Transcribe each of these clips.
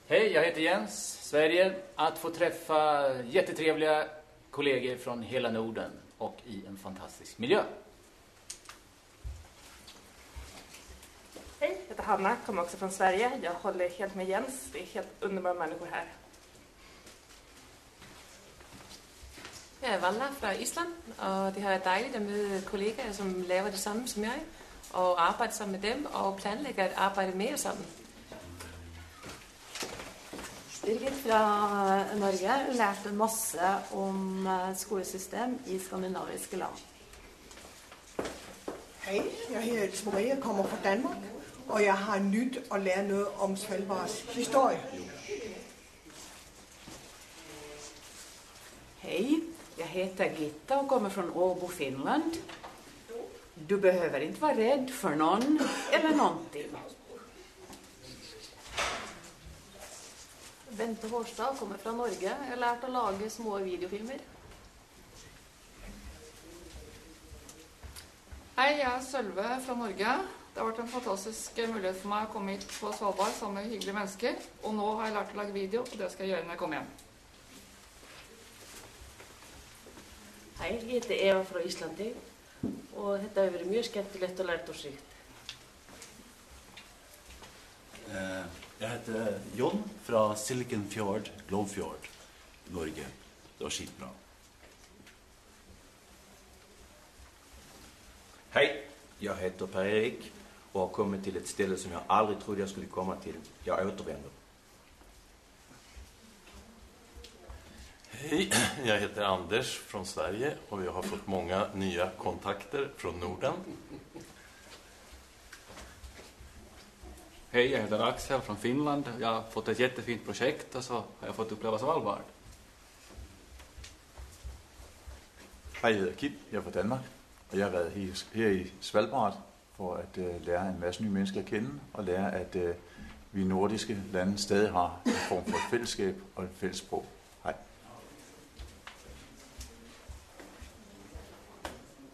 Hej, jag heter Jens, Sverige. Att få träffa jättetrevliga kollegor från hela Norden och i en fantastisk miljö. Hej, jag heter Hanna, kommer också från Sverige. Jag håller helt med Jens. Det är helt underbara människor här. Jeg er Valla fra Island, og det har vært dejligt at møde kollegaer, som laver det samme som jeg, og arbejde sammen med dem, og planlægge at arbejde mere sammen. Birgit fra Norge lærte masse om skolesystem i skandinaviske land. Hej, jeg hedder Else Maria, kommer fra Danmark, og jeg har nyt at lære noget om Svalbards historie. Hej, jag heter Gitta och kommer från Åbo, Finland. Du behöver inte vara rädd för någon eller någonting. Bente Hårstad kommer fra Norge. Jeg har lært å lage små videofilmer. Hei, jeg er Sølve fra Norge. Det har vært en fantastisk mulighet for meg å komme hit på Svalbard sammen med hyggelige mennesker. Og nå har jeg lært å lage video, og det skal jeg gjøre når jeg kommer hjem. Hei, jeg heter Eva fra Íslandi og dette har vært mjög skemmtilegt og lærdomsrikt. Jeg heter Jon fra Silicon Fjord, Glomfjord, Norge. Det var skitbra. Hej, jag heter Per-Erik och har kommit till ett ställe som jag aldrig trodde jag skulle komma till. Jag återvänder. Hej, jag heter Anders från Sverige och jag har fått många nya kontakter från Norden. Hej, jag heter Axel från Finland. Jag har fått ett jättefint projekt och så har jag fått uppleva Svalbard. Hej, jeg hedder Kim, jeg er fra Danmark, og jeg har været her i Svalbard for at lære en masse nye mennesker at kende, og lære, at vi nordiske lande stadig har en form for et fællesskab og et fælles sprog. Hej.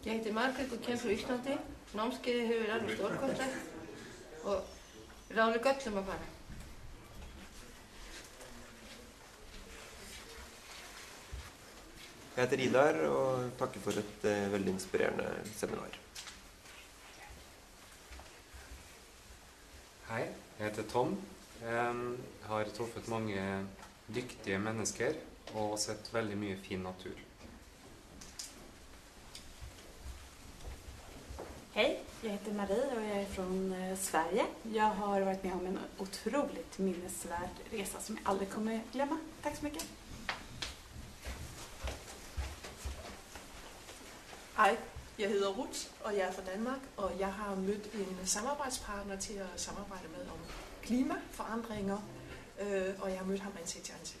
Jeg heter Margret og kommer fra Íslandi. Námskeiðið hefur verið alveg stórkostlegt og ráðum göllum að fara. Jeg heter Idar og takker for et veldig inspirerende seminar. Hei, jeg heter Tom. Jeg har truffet mange dyktige mennesker og sett veldig mye fin natur. Hej, jag heter Marie och jag är från Sverige. Jag har varit med om en otroligt minnesvärd resa som jag aldrig kommer glömma. Tack så mycket. Hej, jeg hedder Ruth, og jeg er fra Danmark, og jeg har mødt en samarbejdspartner til at samarbejde med om klimaforandringer, og jeg har mødt ham ansigt til ansigt.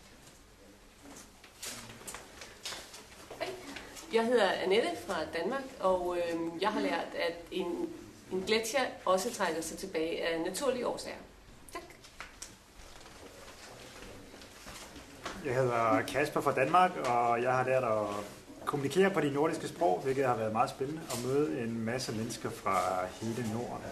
Jeg hedder Annette fra Danmark, og jeg har lært, at en gletsjer også trækker sig tilbage af naturlige årsager. Tak. Jeg hedder Kasper fra Danmark, og jeg har lært at kommunikere på de nordiske sprog, hvilket har været meget spændende, og møde en masse mennesker fra hele Norden.